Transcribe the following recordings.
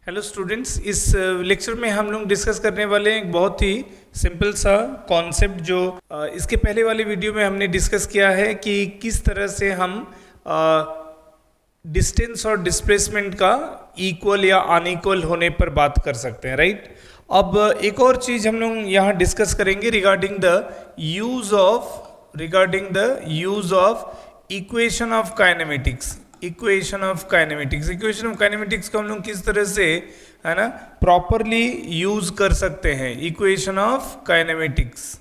Hello students, इस lecture में हम लोग डिस्कस करने वाले हैं एक बहुत ही सिंपल सा कॉन्सेप्ट जो इसके पहले वाले वीडियो में हमने डिस्कस किया है कि किस तरह से हम डिस्टेंस और डिस्प्लेसमेंट का इक्वल या अनइक्वल होने पर बात कर सकते हैं, राइट। अब एक और चीज़ हम लोग यहाँ डिस्कस करेंगे regarding the use of equation of kinematics. Equation of kinematics को हम लोग किस तरह से, है ना, प्रॉपरली यूज कर सकते हैं। इक्वेशन ऑफ काइनेमेटिक्स,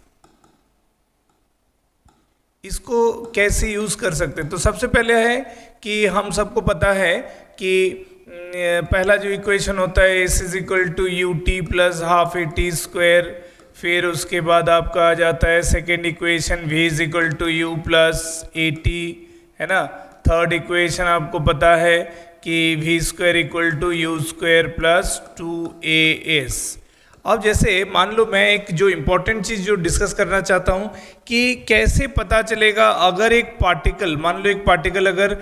इसको कैसे यूज कर सकते हैं। तो सबसे पहले है कि हम सबको पता है कि पहला जो इक्वेशन होता है s is equal to u t plus half a t square. फिर उसके बाद आपका आ जाता है second equation v is equal to u plus a t, है ना। थर्ड इक्वेशन आपको पता है कि v square equal to u square plus 2as। अब जैसे मान लो मैं एक जो इम्पोर्टेंट चीज़ जो डिस्कस करना चाहता हूँ कि कैसे पता चलेगा अगर एक पार्टिकल, मान लो एक पार्टिकल अगर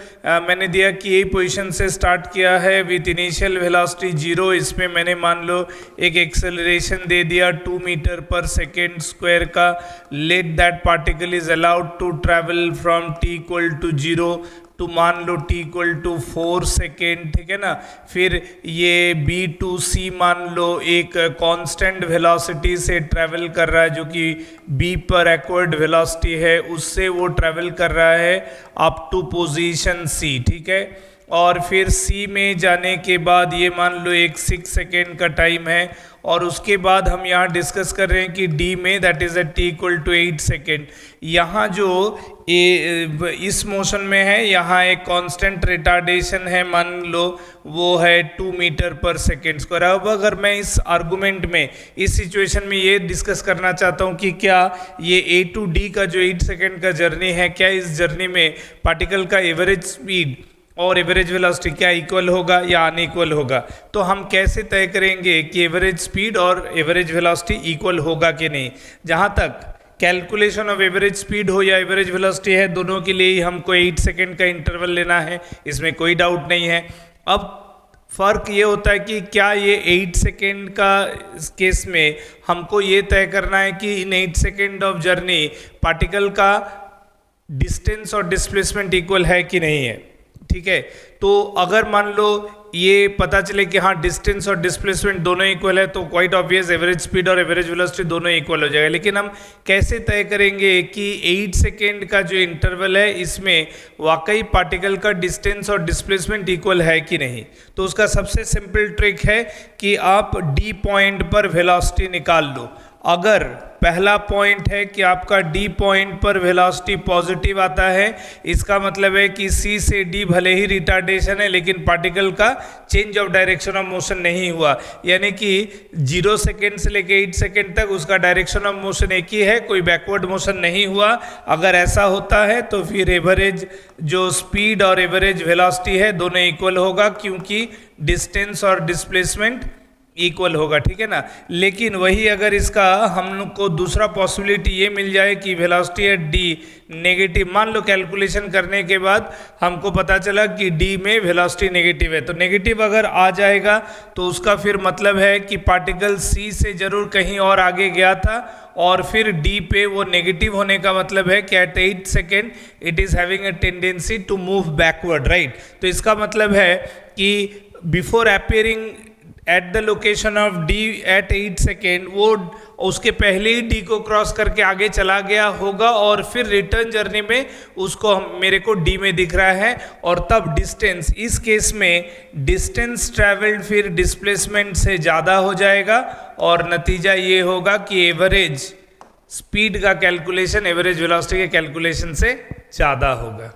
मैंने दिया कि ए पोजीशन से स्टार्ट किया है विथ इनिशियल वेलोसिटी 0, इसमें मैंने मान लो एक एक्सेलरेशन दे दिया 2 मीटर पर सेकेंड स्क्वायर का। Let that particle is allowed to travel from t equal to 0 to मान लो t इक्वल टू 4 सेकेंड, ठीक है ना। फिर ये b टू c मान लो एक कांस्टेंट वेलोसिटी से ट्रैवल कर रहा है जो कि b पर एक्वर्ड वेलोसिटी है, उससे वो ट्रैवल कर रहा है अप टू पोजीशन c, ठीक है। और फिर c में जाने के बाद ये मान लो एक 6 सेकेंड का टाइम है, और उसके बाद हम यहाँ डिस्कस कर रहे हैं कि d में that is t equal to 8 second. यहाँ जो इस मोशन में है, यहाँ एक कांस्टेंट रिटार्डेशन है, मान लो वो है 2 मीटर पर सेकेंड स्क्वायर। अब अगर मैं इस आर्गुमेंट में, इस सिचुएशन में ये डिस्कस करना चाहता हूँ कि क्या ये a टू d का जो 8 सेकेंड का जर्नी है, क्या इस जर्नी में पार्टिकल का एवरेज स्पीड और एवरेज वेलोसिटी क्या इक्वल होगा या अनइक्वल होगा। तो हम कैसे तय करेंगे कि एवरेज स्पीड और एवरेज वेलोसिटी इक्वल होगा कि नहीं। जहाँ तक कैलकुलेशन ऑफ एवरेज स्पीड हो या एवरेज वेलोसिटी है, दोनों के लिए ही हमको 8 सेकेंड का इंटरवल लेना है, इसमें कोई डाउट नहीं है। अब फर्क ये होता है कि क्या ये 8 सेकेंड का केस में हमको ये तय करना है कि इन 8 सेकेंड ऑफ जर्नी पार्टिकल का डिस्टेंस और डिस्प्लेसमेंट इक्वल है कि नहीं है, ठीक है। तो अगर मान लो ये पता चले कि हाँ डिस्टेंस और डिस्प्लेसमेंट दोनों इक्वल है, तो क्वाइट ऑब्वियस एवरेज स्पीड और एवरेज वेलोसिटी दोनों इक्वल हो जाएगा। लेकिन हम कैसे तय करेंगे कि 8 सेकेंड का जो इंटरवल है इसमें वाकई पार्टिकल का डिस्टेंस और डिस्प्लेसमेंट इक्वल है कि नहीं। तो उसका सबसे सिंपल ट्रिक है कि आप डी पॉइंट पर वेलोसिटी निकाल लो। अगर पहला पॉइंट है कि आपका डी पॉइंट पर वेलोसिटी पॉजिटिव आता है, इसका मतलब है कि सी से डी भले ही रिटार्डेशन है लेकिन पार्टिकल का change of direction of motion नहीं हुआ, यानी कि 0 सेकेंड से लेके 8 सेकेंड तक उसका डायरेक्शन ऑफ मोशन एक ही है, कोई बैकवर्ड मोशन नहीं हुआ। अगर ऐसा होता है तो फिर एवरेज जो स्पीड और एवरेज वेलोसिटी है दोनों इक्वल होगा, क्योंकि डिस्टेंस और डिस्प्लेसमेंट इक्वल होगा, ठीक है ना। लेकिन वही अगर इसका हम लोग को दूसरा पॉसिबिलिटी ये मिल जाए कि वेलोसिटी एट डी नेगेटिव, मान लो कैलकुलेशन करने के बाद हमको पता चला कि डी में वेलोसिटी नेगेटिव है, तो नेगेटिव अगर आ जाएगा तो उसका फिर मतलब है कि पार्टिकल सी से जरूर कहीं और आगे गया था, और फिर डी पे वो नेगेटिव होने का मतलब है कि at 8 second it is having a tendency to move backward, right. तो इसका मतलब है कि before appearing at the location of D at 8 second, वो उसके पहले ही डी को क्रॉस करके आगे चला गया होगा, और फिर रिटर्न जर्नी में उसको मेरे को डी में दिख रहा है, और तब डिस्टेंस, इस केस में डिस्टेंस ट्रैवल्ड फिर डिस्प्लेसमेंट से ज़्यादा हो जाएगा, और नतीजा ये होगा कि एवरेज स्पीड का कैलकुलेशन एवरेज वेलोसिटी के कैलकुलेशन से ज़्यादा होगा।